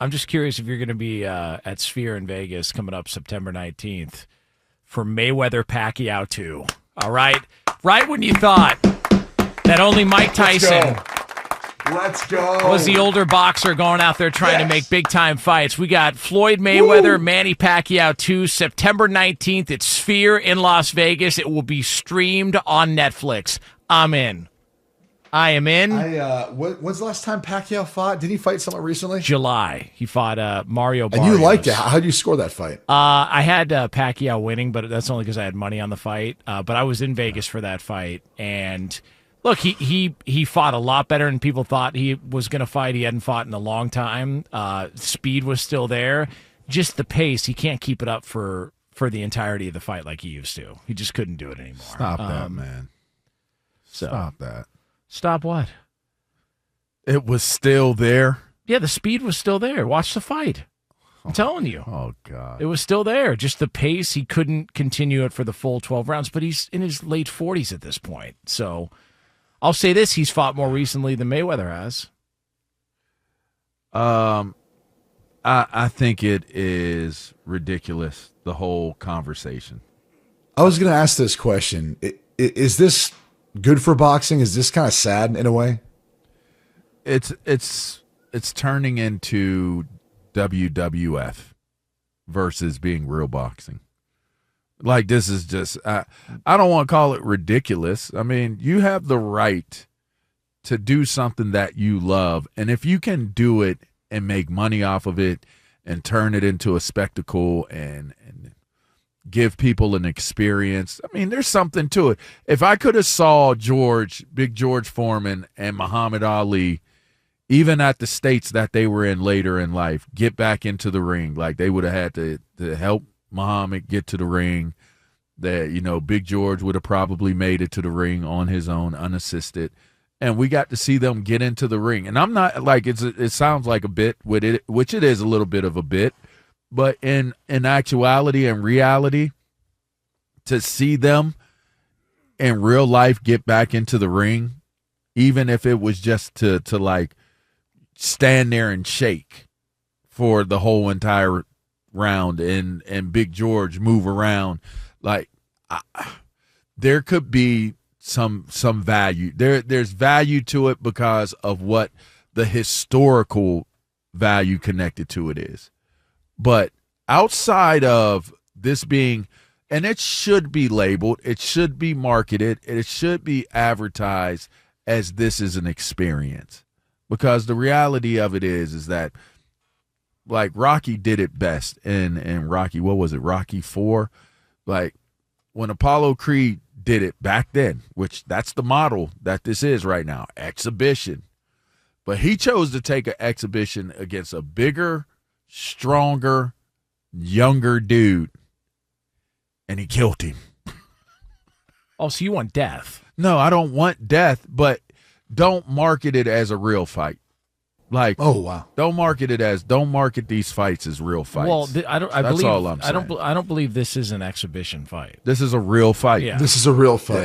I'm just curious if you're going to be at Sphere in Vegas coming up September 19th for Mayweather Pacquiao 2. All right? Right when you thought that only Mike Tyson Let's go. was the older boxer going out there trying to make big-time fights. We got Floyd Mayweather, Manny Pacquiao 2, September 19th at Sphere in Las Vegas. It will be streamed on Netflix. I'm in. I am in. When's the last time Pacquiao fought? Did he fight someone recently? July. He fought Mario Barrios. And you liked it. How did you score that fight? I had Pacquiao winning, but that's only because I had money on the fight. But I was in Vegas for that fight, and look, he fought a lot better than people thought he was going to fight. He hadn't fought in a long time. Speed was still there. Just the pace, he can't keep it up for the entirety of the fight like he used to. He just couldn't do it anymore. Stop that, man. Stop that. Stop what? It was still there. Yeah, the speed was still there. Watch the fight. I'm telling you. Oh, God. It was still there. Just the pace, he couldn't continue it for the full 12 rounds, but he's in his late 40s at this point. So I'll say this, he's fought more recently than Mayweather has. I think it is ridiculous, the whole conversation. I was going to ask this question. Is this good for boxing? Is this kind of sad in a way? It's turning into WWF versus being real boxing. Like, this is just, I don't want to call it ridiculous. I mean, you have the right to do something that you love. And if you can do it and make money off of it and turn it into a spectacle and give people an experience, I mean, there's something to it. If I could have saw Big George Foreman and Muhammad Ali, even at the states that they were in later in life, get back into the ring, like they would have had to help Muhammad get to the ring, that, Big George would have probably made it to the ring on his own, unassisted. And we got to see them get into the ring. And I'm not like, it sounds like a bit with it, which it is a little bit of a bit, but in actuality and reality, to see them in real life get back into the ring, even if it was just to like stand there and shake for the whole entire round and Big George move around, like there could be some value. There's value to it because of what the historical value connected to it is. But outside of this being, and it should be labeled, it should be marketed, and it should be advertised as this is an experience. Because the reality of it is that, like, Rocky did it best in Rocky, what was it, Rocky 4? Like, when Apollo Creed did it back then, which that's the model that this is right now, exhibition. But he chose to take an exhibition against a bigger, stronger, younger dude, and he killed him. Oh, so you want death? No, I don't want death, but don't market it as a real fight. Like, oh wow, don't market these fights as real fights. Well, That's all I'm saying. I don't believe this is an exhibition fight. This is a real fight. Yeah. This is a real fight.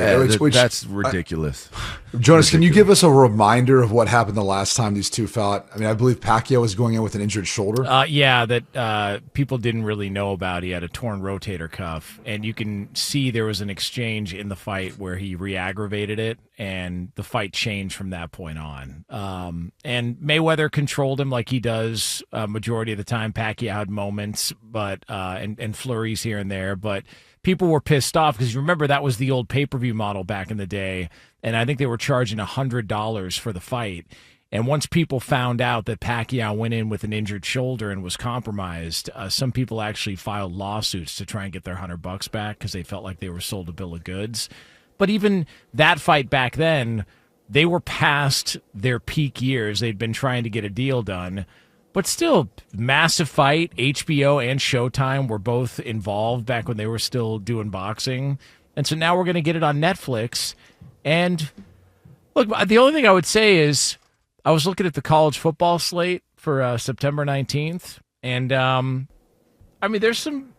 That's ridiculous. Jonas, can you give us a reminder of what happened the last time these two fought? I mean, I believe Pacquiao was going in with an injured shoulder. Yeah, that people didn't really know about. He had a torn rotator cuff, and you can see there was an exchange in the fight where he re-aggravated it, and the fight changed from that point on. And Mayweather controlled him like he does majority of the time. Pacquiao had moments, but and flurries here and there, but people were pissed off because remember that was the old pay-per-view model back in the day, and I think they were charging $100 for the fight. And once people found out that Pacquiao went in with an injured shoulder and was compromised, some people actually filed lawsuits to try and get their $100 back because they felt like they were sold a bill of goods. But even that fight back then, they were past their peak years. They'd been trying to get a deal done. But still, massive fight. HBO and Showtime were both involved back when they were still doing boxing. And so now we're going to get it on Netflix. And look, the only thing I would say is I was looking at the college football slate for September 19th. And, I mean, there's some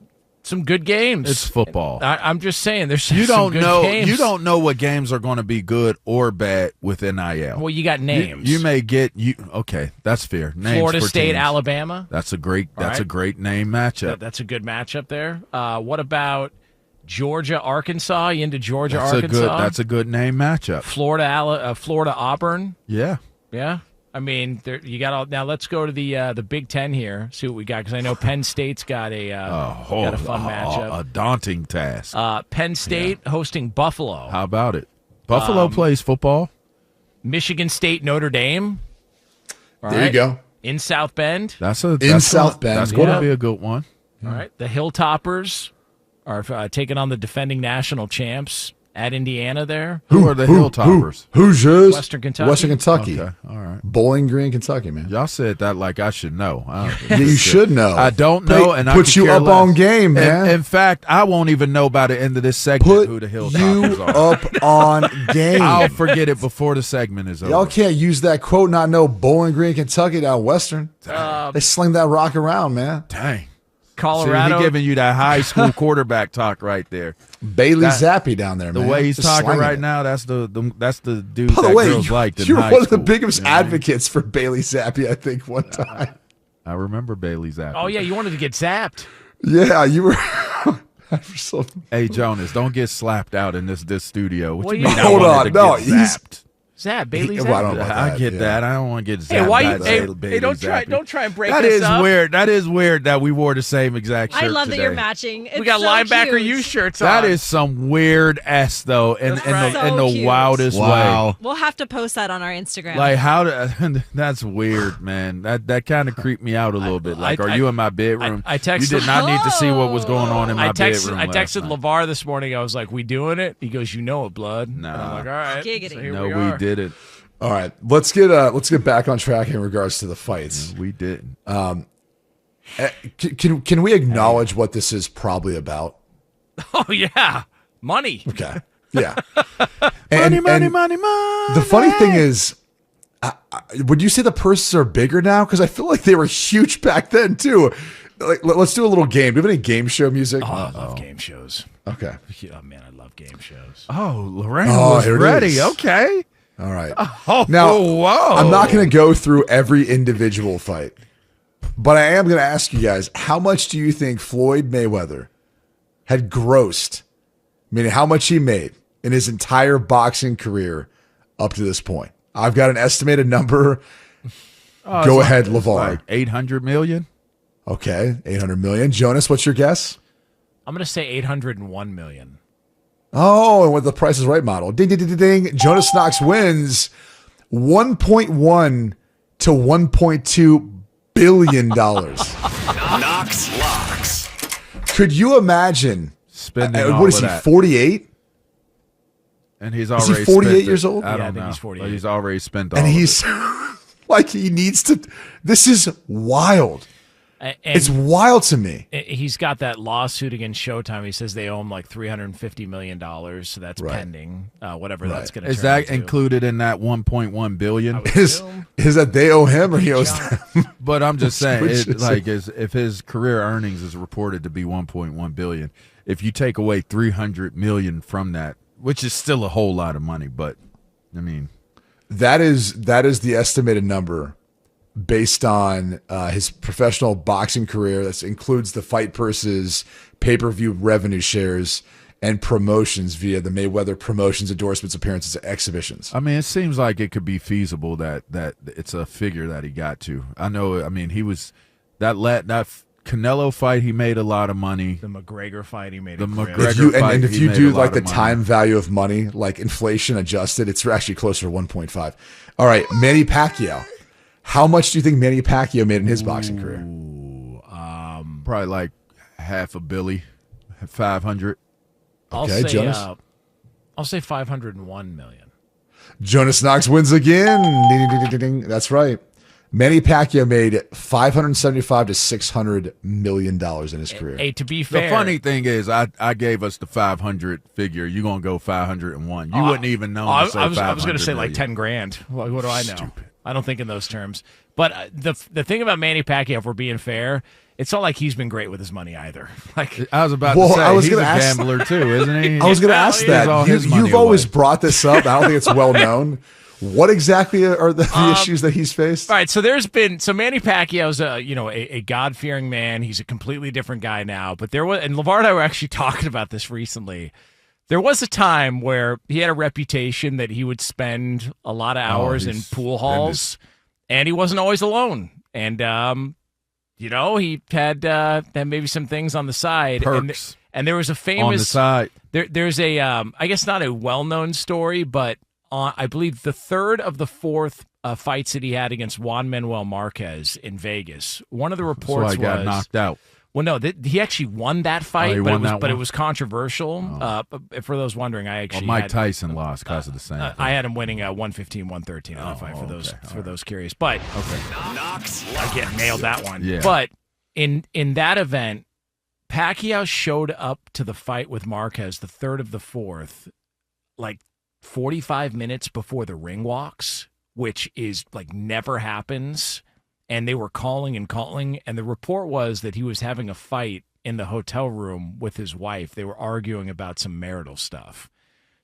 some good games. It's football. I'm just saying, there's some You don't good know. games. You don't know what games are going to be good or bad with NIL. Well, you got names. You may get you. Okay, that's fair. Names Florida for State, teams. Alabama. That's a great. That's right. a great name matchup. That's a good matchup there. What about Georgia, Arkansas? You into Georgia, That's Arkansas? That's a good name matchup. Florida, Auburn. Yeah. Yeah. I mean, you got all. Now let's go to the Big Ten here. See what we got, because I know Penn State's got a fun matchup. A daunting task. Penn State hosting Buffalo. How about it? Buffalo plays football. Michigan State, Notre Dame. All There right. you go. In South Bend. That's South Bend. That's going Yeah. to be a good one. All right. The Hilltoppers are taking on the defending national champs at Indiana there. Who are the Hilltoppers? Hoosiers. Western Kentucky. Western Kentucky. Okay, all right. Bowling Green, Kentucky, man. Y'all said that like I should know. Yeah, you should know. I don't know, and I put could you care up less. on game, man. In fact, I won't even know by the end of this segment Put who the Hilltoppers you are. up on game. I'll forget it before the segment is over. Y'all can't use that quote, not know Bowling Green, Kentucky down Western. They sling that rock around, man. Dang. Colorado. See, he giving you that high school quarterback talk right there. Bailey Zappi down there, The man. way he's Just talking slinging right it. now, that's the dude By the that way, girls liked in you're high one of the school. biggest You know what I mean? advocates for Bailey Zappi, I think, one time. I remember Bailey's after. Oh, yeah, you wanted to get zapped. Yeah, you were. Hey, Jonas, don't get slapped out in this studio. What Well, you you- mean? Hold I wanted on, to no, get he's- zapped? Zap, Bailey Well, I Zapp. don't know about I that, get yeah. that. I don't want to get zapped. Hey, why by you? Hey, Bailey don't Zappi. try and break That us is up. weird. That is weird that we wore the same exact shirt I love today. that you're matching. It's We got so linebacker cute. U shirts on. That is some weird s though, in right. the in So the cute. wildest way. We'll have to post that on our Instagram. Like how? That's weird, man. That kind of creeped me out a little bit. Like, I- are you in my bedroom? I texted- You did not need to see what was going on in my I bedroom. texted last night. LaVar this morning. I was like, "We doing it?" He goes, "You know it, blood." Nah. And I'm like, "All right." Giggity. So here No, we we are. didn't. All right, let's get back on track in regards to the fights. We didn't. Can we acknowledge what this is probably about? Oh yeah, money. Okay, yeah. Money. The funny thing is, would you say the purses are bigger now? Because I feel like they were huge back then too. Like, let's do a little game. Do you have any game show music? Oh, I love game shows. Okay. Oh man, I love game shows. Oh, Lorraine Oh, was here it ready. is. Okay. All right. Oh, Now, whoa. I'm not going to go through every individual fight, but I am going to ask you guys, how much do you think Floyd Mayweather had grossed, meaning how much he made in his entire boxing career up to this point? I've got an estimated number. Go ahead, LaVar. Like 800 million. Okay, 800 million. Jonas, what's your guess? I'm gonna say 801 million. Oh, and with the Price is Right model. Ding, ding, ding, ding, ding. Jonas Knox wins $1.1 to $1.2 billion. Knox Locks. Could you imagine? Spending all What is of he, that. 48? And he's he already 48 spent years it. old? I Yeah, I don't think know. he's 48. But he's already spent all And of he's it. like, he needs to. This is wild. And It's wild to me. he's got that lawsuit against Showtime. He says they owe him like $350 million, so that's Right. pending. Whatever that's going to Is that included in that 1.1 billion? Is that they owe him or he owes them? But I'm just saying, Which is- if his career earnings is reported to be 1.1 billion, if you take away 300 million from that, which is still a whole lot of money, but I mean, That is the estimated number based on his professional boxing career. That includes the fight purses, pay-per-view revenue shares, and promotions via the Mayweather promotions, endorsements, appearances, and exhibitions. I mean, it seems like it could be feasible that it's a figure that he got to. I know. I mean, he was that Canelo fight. He made a lot of money. The McGregor fight he made. The a career. McGregor- If you, fight, and if he you made do a lot like the of money. time value of money, like inflation adjusted, it's actually closer to 1.5. All right, Manny Pacquiao. How much do you think Manny Pacquiao made in his boxing career? Probably like half a billy, 500. Okay, Jonas? I'll say 501 million. Jonas Knox wins again. Ding, ding, ding, ding, ding. That's right. Manny Pacquiao made $575 to $600 million in his career. Hey, to be The fair, funny thing is, I gave us the 500 figure. You're gonna go 501. You wouldn't even know. I to say was going to 500 say like million. 10 grand. What do I know? Stupid. I don't think in those terms. But the thing about Manny Pacquiao, if we're being fair, it's not like he's been great with his money either. Like I was about Well, to say, I was he's a gonna ask- gambler too, isn't he? I was going to ask Gives all that. his money You've always away. brought this up. I don't think it's well known. What exactly are the issues that he's faced? All right, so Manny Pacquiao's a God-fearing man. He's a completely different guy now. But and LaVar and I were actually talking about this recently. There was a time where he had a reputation that he would spend a lot of hours in he's pool halls, and he wasn't always alone. And he had maybe some things on the side. Perks And there was a famous on the side. There's a I guess not a well-known story, but I believe the third of the fourth fights that he had against Juan Manuel Marquez in Vegas. One of the reports So I got knocked out. Well, no, he actually won that fight, he but won that it one? was controversial. For those wondering, I actually Mike had, Tyson lost because of the same thing. I had him winning 115, 113 on that fight for those curious. But Knox again, nailed that one. Yeah. But in that event, Pacquiao showed up to the fight with Marquez, the third of the fourth, like 45 minutes before the ring walks, which is like never happens. And they were calling, and the report was that he was having a fight in the hotel room with his wife. They were arguing about some marital stuff.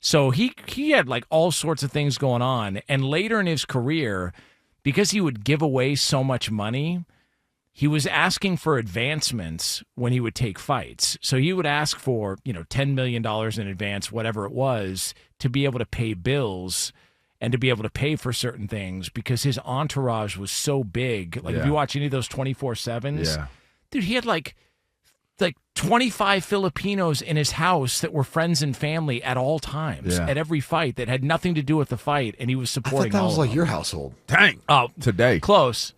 So he had like all sorts of things going on. And later in his career, because he would give away so much money, he was asking for advancements when he would take fights. So he would ask for, $10 million in advance, whatever it was, to be able to pay bills and to be able to pay for certain things because his entourage was so big. Like if you watch any of those 24/7s, dude, he had like 25 Filipinos in his house that were friends and family at all times, at every fight that had nothing to do with the fight, and he was I supporting thought that all was of like them. your household. Dang. Oh, Today. close.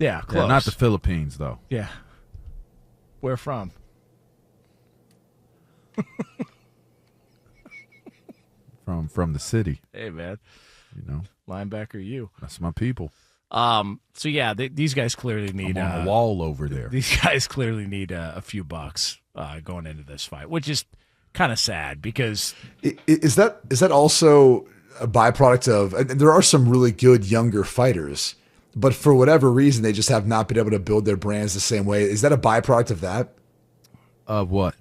Yeah, close. Yeah, not the Philippines, though. Yeah. Where from? From the city. Hey, man. Linebacker, you. That's my people. So yeah, these guys clearly need I'm on the wall over there. These guys clearly need a few bucks going into this fight, which is kind of sad because Is that also a byproduct of? And there are some really good younger fighters, but for whatever reason, they just have not been able to build their brands the same way. Is that a byproduct of that? Of what?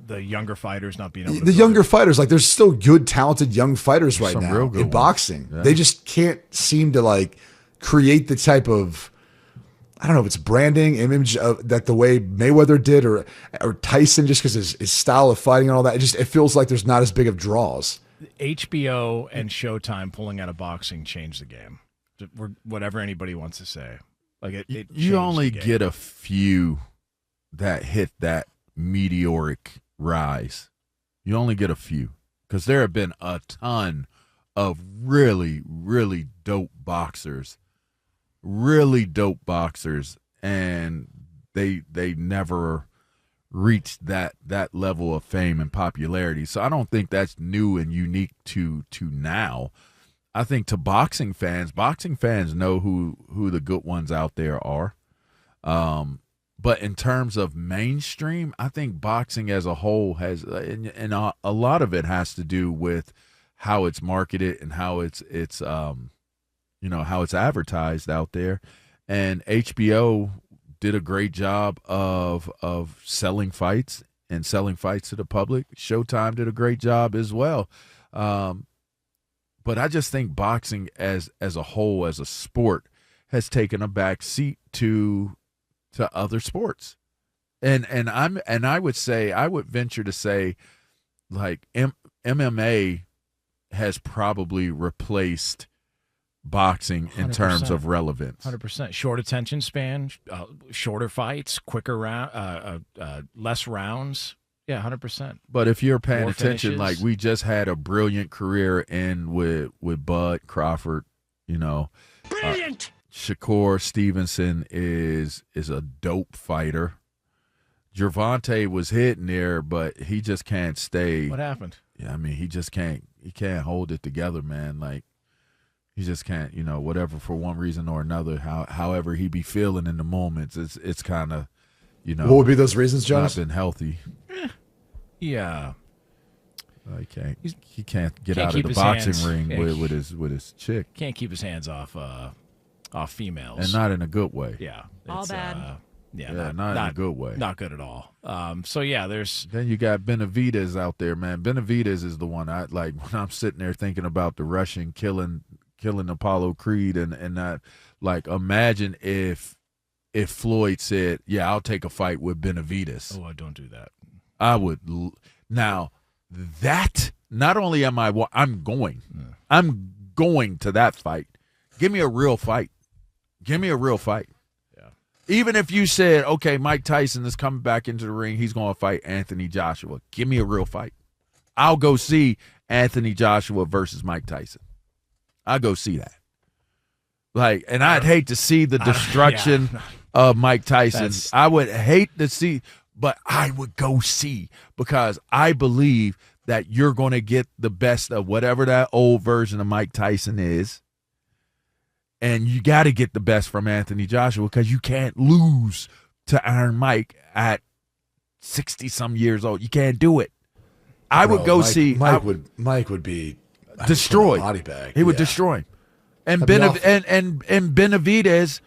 the younger fighters not being able to The build younger it. fighters, like there's still good, talented young fighters right some now real good in ones. boxing. Yeah. They just can't seem to like create the type of, I don't know if it's branding, image that the way Mayweather did or Tyson, just because his style of fighting and all that. It feels like there's not as big of draws. HBO and Showtime pulling out of boxing changed the game. Whatever anybody wants to say, like it You changed only the game. get a few that hit that meteoric rise. You only get a few because there have been a ton of really, really dope boxers, and they never reached that level of fame and popularity. So I don't think that's new and unique to now. I think to boxing fans know who the good ones out there are. But in terms of mainstream, I think boxing as a whole has, and a lot of it has to do with how it's marketed and how it's how it's advertised out there. And HBO did a great job of selling fights and selling fights to the public. Showtime did a great job as well. But I just think boxing as a whole, as a sport, has taken a back seat to other sports. And I would venture to say like MMA has probably replaced boxing in terms 100%. of relevance. 100% short attention span, shorter fights, quicker round, less rounds. Yeah, 100%. But if you're paying More attention, finishes. like we just had a brilliant career in with Bud Crawford, Brilliant. Shakur Stevenson is a dope fighter. Gervonta was hitting there, but he just can't stay. What happened? Yeah, I mean, he just can't. He can't hold it together, man. Like he just can't. Whatever for one reason or another. However he be feeling in the moments, it's kind of, What would be those reasons, not Jonas? been healthy. Yeah. He can't get Can't out of keep the his boxing hands- ring yeah, with his chick. Can't keep his hands off females. And not in a good way. Yeah. All it's, bad. Yeah, not in a good way. Not good at all. So yeah, there's Then you got Benavidez out there, man. Benavidez is the one I like when I'm sitting there thinking about the Russian killing Apollo Creed and not like imagine if Floyd said, "Yeah, I'll take a fight with Benavidez." I don't do that. I would. Now that not only am I'm going to that fight. Give me a real fight. Give me a real fight. Yeah. Even if you said, okay, Mike Tyson is coming back into the ring, he's going to fight Anthony Joshua. Give me a real fight. I'll go see Anthony Joshua versus Mike Tyson. I'll go see that. Like, and I'd hate to see the destruction of Mike Tyson. I would hate to see, but I would go see because I believe that you're going to get the best of whatever that old version of Mike Tyson is. And you got to get the best from Anthony Joshua because you can't lose to Iron Mike at 60-some years old. You can't do it. I would go see. Mike would be destroyed. Body bag. He would destroy him. And That'd be and Benavidez.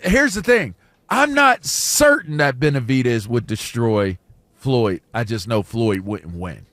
Here's the thing. I'm not certain that Benavidez would destroy Floyd. I just know Floyd wouldn't win.